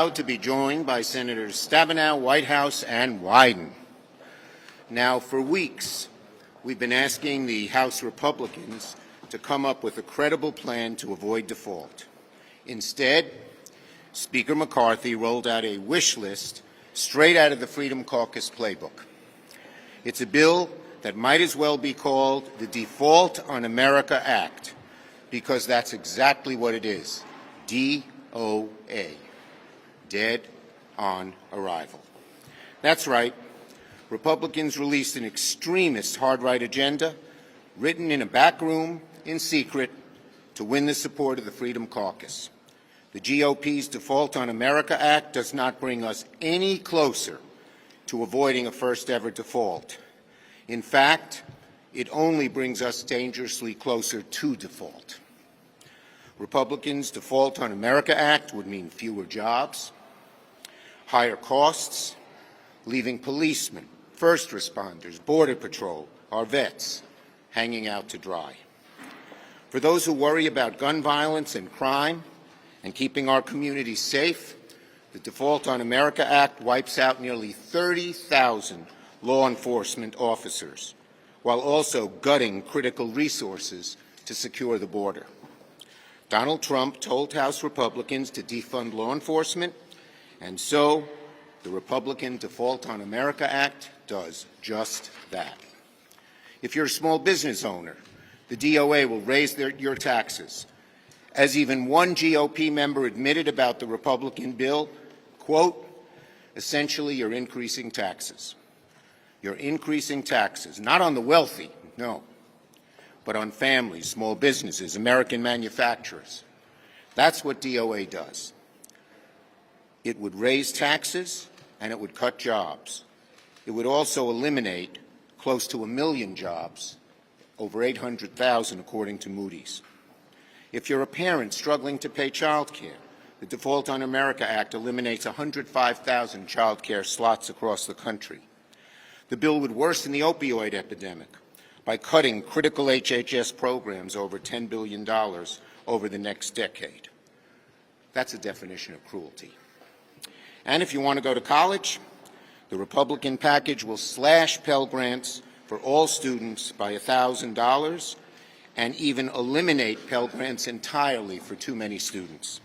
proud to be joined by Senators Stabenow, Whitehouse, and Wyden. Now, for weeks, we've been asking the House Republicans to come up with a credible plan to avoid default. Instead, Speaker McCarthy rolled out a wish list straight out of the Freedom Caucus playbook. It's a bill that might as well be called the Default on America Act, because that's exactly what it is. DOA. Dead on arrival. That's right. Republicans released an extremist hard-right agenda written in a back room in secret to win the support of the Freedom Caucus. The GOP's Default on America Act does not bring us any closer to avoiding a first-ever default. In fact, it only brings us dangerously closer to default. Republicans' Default on America Act would mean fewer jobs, higher costs, leaving policemen, first responders, Border Patrol, our vets, hanging out to dry. For those who worry about gun violence and crime and keeping our communities safe, the Default on America Act wipes out nearly 30,000 law enforcement officers, while also gutting critical resources to secure the border. Donald Trump told House Republicans to defund law enforcement, and so the Republican Default on America Act does just that. If you're a small business owner, the DOA will raise your taxes. As even one GOP member admitted about the Republican bill, quote, essentially you're increasing taxes. You're increasing taxes, not on the wealthy, no, but on families, small businesses, American manufacturers. That's what DOA does. It would raise taxes and it would cut jobs. It would also eliminate close to 1 million jobs, over 800,000 according to Moody's. If you're a parent struggling to pay child care, the Default on America Act eliminates 105,000 child care slots across the country. The bill would worsen the opioid epidemic by cutting critical HHS programs over $10 billion over the next decade. That's a definition of cruelty. And if you want to go to college, the Republican package will slash Pell Grants for all students by $1,000 and even eliminate Pell Grants entirely for too many students.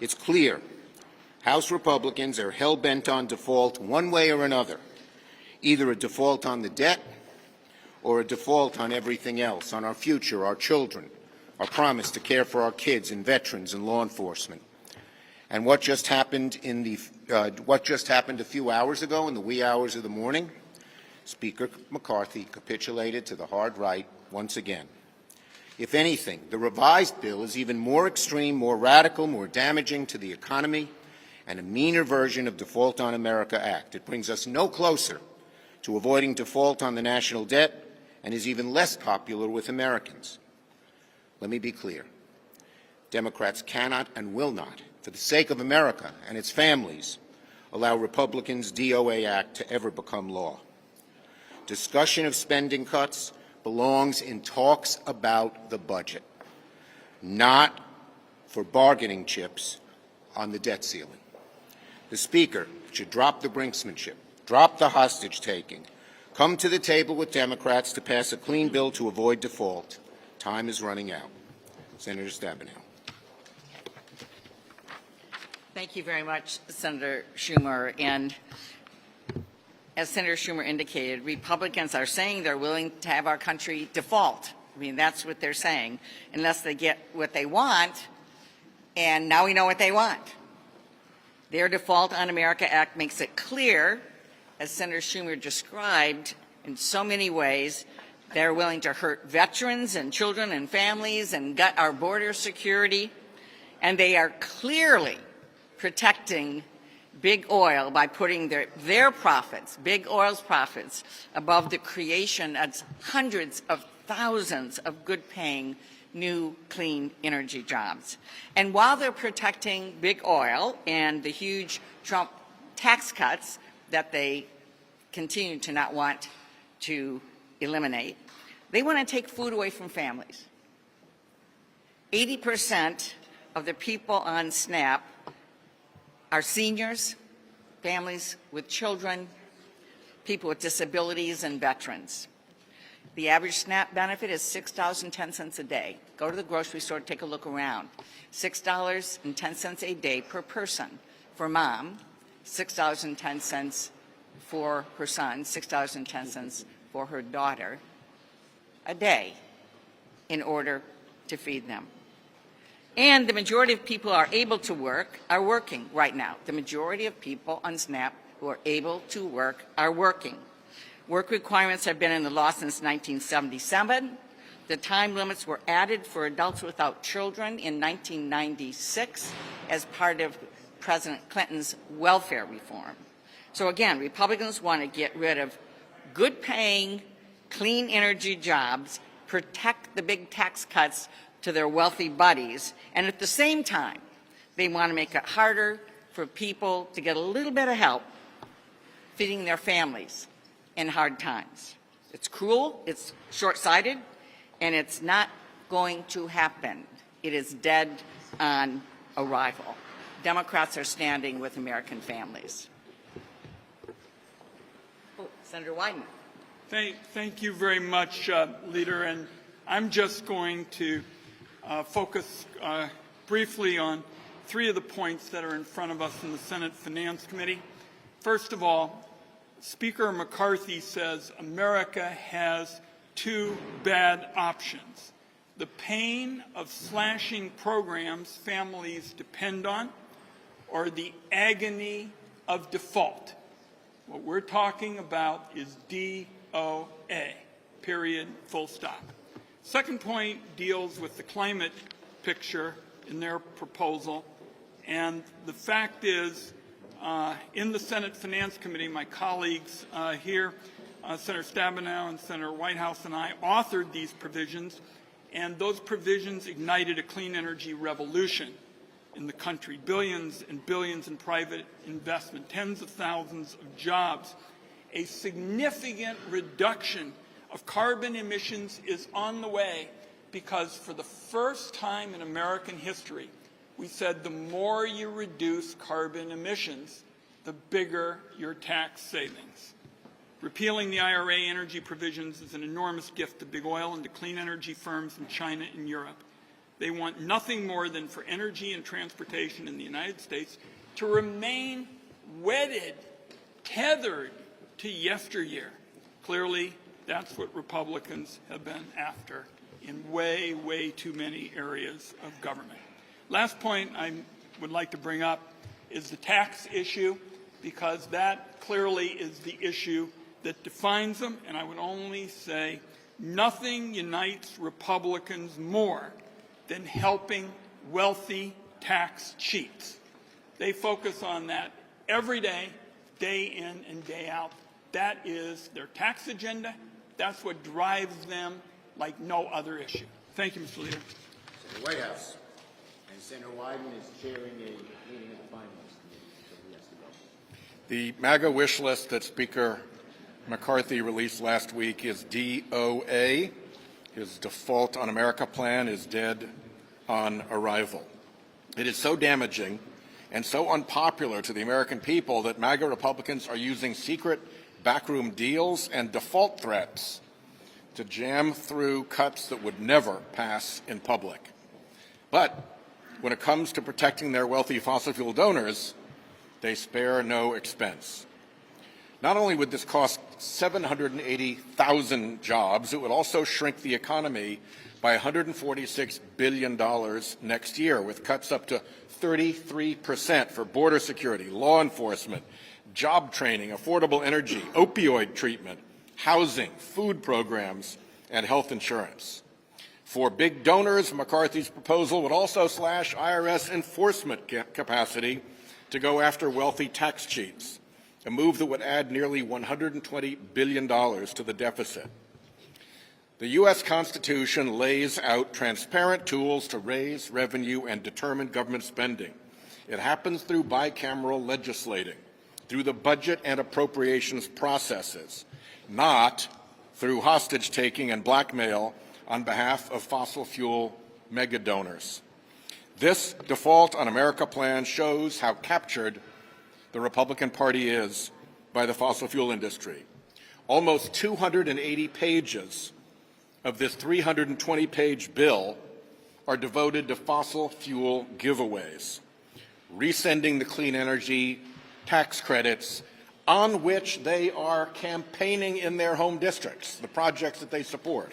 It's clear House Republicans are hell-bent on default one way or another, either a default on the debt or a default on everything else, on our future, our children, our promise to care for our kids and veterans and law enforcement. And what just happened a few hours ago in the wee hours of the morning? Speaker McCarthy capitulated to the hard right once again. If anything, the revised bill is even more extreme, more radical, more damaging to the economy, and a meaner version of Default on America Act. It brings us no closer to avoiding default on the national debt and is even less popular with Americans. Let me be clear. Democrats cannot and will not, for the sake of America and its families, allow Republicans' DOA Act to ever become law. Discussion of spending cuts belongs in talks about the budget, not for bargaining chips on the debt ceiling. The Speaker should drop the brinksmanship, drop the hostage-taking, come to the table with Democrats to pass a clean bill to avoid default. Time is running out. Senator Stabenow. Thank you very much, Senator Schumer. And as Senator Schumer indicated, Republicans are saying they're willing to have our country default. I mean, that's what they're saying, unless they get what they want, and now we know what they want. Their Default on America Act makes it clear, as Senator Schumer described, in so many ways, they're willing to hurt veterans and children and families and gut our border security, and they are clearly protecting big oil by putting their profits, big oil's profits, above the creation of hundreds of thousands of good-paying new clean energy jobs. And while they're protecting big oil and the huge Trump tax cuts that they continue to not want to eliminate, they want to take food away from families. 80% of the people on SNAP our seniors, families with children, people with disabilities, and veterans. The average SNAP benefit is $6.10 a day. Go to the grocery store, take a look around. $6.10 a day per person. For mom, $6.10 for her son, $6.10 for her daughter a day in order to feed them. And the majority of people are able to work are working right now. The majority of people on SNAP who are able to work are working. Work requirements have been in the law since 1977. The time limits were added for adults without children in 1996 as part of President Clinton's welfare reform. So again, Republicans want to get rid of good-paying, clean energy jobs, protect the big tax cuts to their wealthy buddies, and at the same time, they want to make it harder for people to get a little bit of help feeding their families in hard times. It's cruel, it's short-sighted, and it's not going to happen. It is dead on arrival. Democrats are standing with American families. Oh, Senator Wyden. Thank you very much, Leader. And I'm just going to focus briefly on three of the points that are in front of us in the Senate Finance Committee. First of all, Speaker McCarthy says America has two bad options: the pain of slashing programs families depend on, or the agony of default. What we're talking about is DOA, period, full stop. Second point deals with the climate picture in their proposal. And the fact is, in the Senate Finance Committee, my colleagues here, Senator Stabenow and Senator Whitehouse and I authored these provisions, and those provisions ignited a clean energy revolution in the country. Billions and billions in private investment, tens of thousands of jobs. A significant reduction of carbon emissions is on the way because for the first time in American history, we said the more you reduce carbon emissions, the bigger your tax savings. Repealing the IRA energy provisions is an enormous gift to big oil and to clean energy firms in China and Europe. They want nothing more than for energy and transportation in the United States to remain wedded, tethered to yesteryear. Clearly, that's what Republicans have been after in way, way too many areas of government. Last point I would like to bring up is the tax issue, because that clearly is the issue that defines them, and I would only say nothing unites Republicans more than helping wealthy tax cheats. They focus on that every day, day in and day out. That is their tax agenda. That's what drives them like no other issue. Thank you, Mr. Leader. Senator Whitehouse. And Senator Wyden is chairing a meeting of the Finance Committee, so he has to go. The MAGA wish list that Speaker McCarthy released last week is DOA. His default on America plan is dead on arrival. It is so damaging and so unpopular to the American people that MAGA Republicans are using secret backroom deals and default threats to jam through cuts that would never pass in public. But when it comes to protecting their wealthy fossil fuel donors, they spare no expense. Not only would this cost 780,000 jobs, it would also shrink the economy by $146 billion next year, with cuts up to 33% for border security, law enforcement, job training, affordable energy, opioid treatment, housing, food programs, and health insurance. For big donors, McCarthy's proposal would also slash IRS enforcement capacity to go after wealthy tax cheats, a move that would add nearly $120 billion to the deficit. The U.S. Constitution lays out transparent tools to raise revenue and determine government spending. It happens through bicameral legislating, through the budget and appropriations processes, not through hostage-taking and blackmail on behalf of fossil fuel mega donors. This default on America plan shows how captured the Republican Party is by the fossil fuel industry. Almost 280 pages of this 320-page bill are devoted to fossil fuel giveaways, rescinding the clean energy tax credits on which they are campaigning in their home districts, the projects that they support.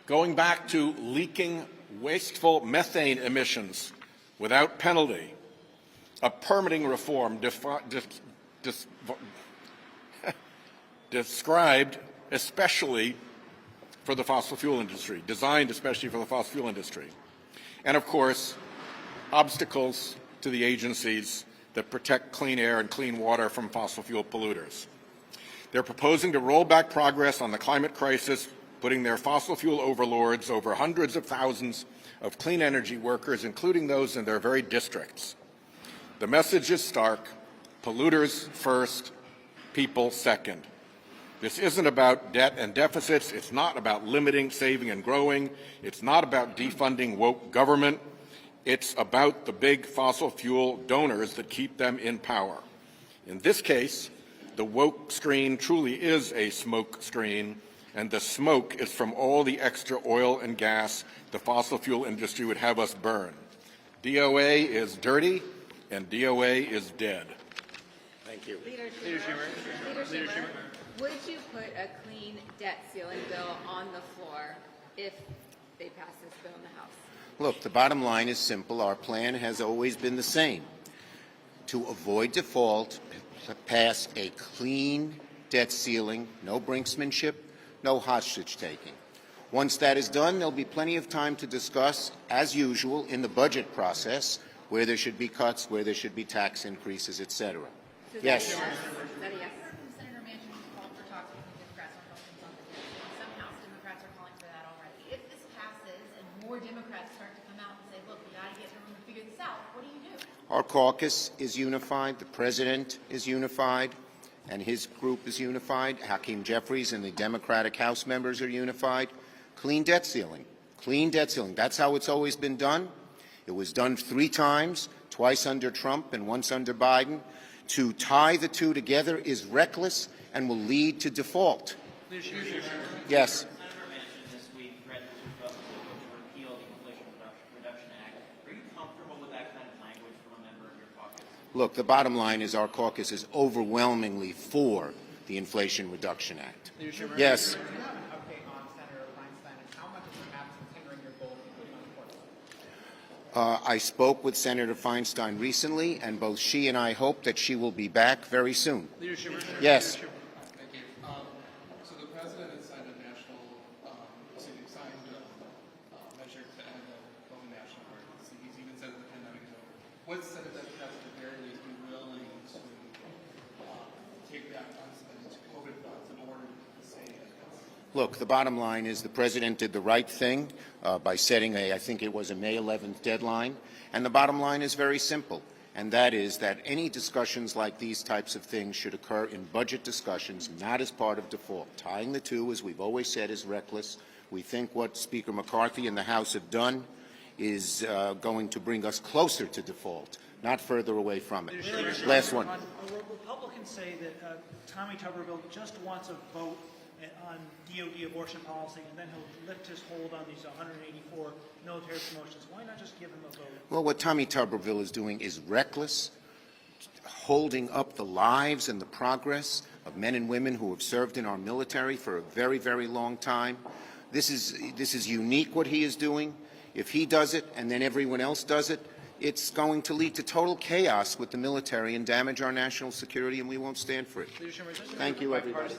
Going back to leaking wasteful methane emissions without penalty, a permitting reform described especially for the fossil fuel industry, designed especially for the fossil fuel industry. And of course, obstacles to the agencies that protect clean air and clean water from fossil fuel polluters. They're proposing to roll back progress on the climate crisis, putting their fossil fuel overlords over hundreds of thousands of clean energy workers, including those in their very districts. The message is stark: polluters first, people second. This isn't about debt and deficits. It's not about limiting, saving, and growing. It's not about defunding woke government. It's about the big fossil fuel donors that keep them in power. In this case, the woke screen truly is a smoke screen, and the smoke is from all the extra oil and gas the fossil fuel industry would have us burn. DOA is dirty, and DOA is dead. Thank you. Leader Schumer, would you put a clean debt ceiling bill on the floor if they pass this bill in the House? Look, the bottom line is simple. Our plan has always been the same: to avoid default, to pass a clean debt ceiling, no brinksmanship, no hostage-taking. Once that is done, there'll be plenty of time to discuss, as usual, in the budget process, where there should be cuts, where there should be tax increases, etc. Yes. Is that a yes? Senator Manchin called for talks with the Democrats on Republicans on the debt ceiling. Some House Democrats are calling for that already. If this passes and more Democrats start to come out and say, look, we got to get in the room and figure this out, what do you do? Our caucus is unified. The president is unified, and his group is unified. Hakeem Jeffries and the Democratic House members are unified. Clean debt ceiling. Clean debt ceiling. That's how it's always been done. It was done 3 times, twice under Trump and once under Biden. To tie the two together is reckless and will lead to default. Yes. Senator Manchin this week threatened to repeal the Inflation Reduction Act. Are you comfortable with that kind of language from a member of your caucus? Look, the bottom line is our caucus is overwhelmingly for the Inflation Reduction Act. Yes. I spoke with Senator Feinstein recently, and both she and I hope that she will be back very soon. Yes. Thank you. So the president has signed a national, measure to end the COVID national emergency. He's even said the pandemic is over. What Senate Democrats at the very least be willing to take that unspent COVID funds in order to save it? Look, the bottom line is the president did the right thing by setting I think it was a May 11th deadline. And the bottom line is very simple, and that is that any discussions like these types of things should occur in budget discussions, not as part of default. Tying the two, as we've always said, is reckless. We think what Speaker McCarthy and the House have done is going to bring us closer to default, not further away from it. Last one. Republicans say that Tommy Tuberville just wants a vote on DOD abortion policy, and then he'll lift his hold on these 184 military promotions. Why not just give him a vote? Well, what Tommy Tuberville is doing is reckless, holding up the lives and the progress of men and women who have served in our military for a very, very long time. This is unique what he is doing. If he does it and then everyone else does it, it's going to lead to total chaos with the military and damage our national security, and we won't stand for it. Thank you, everybody.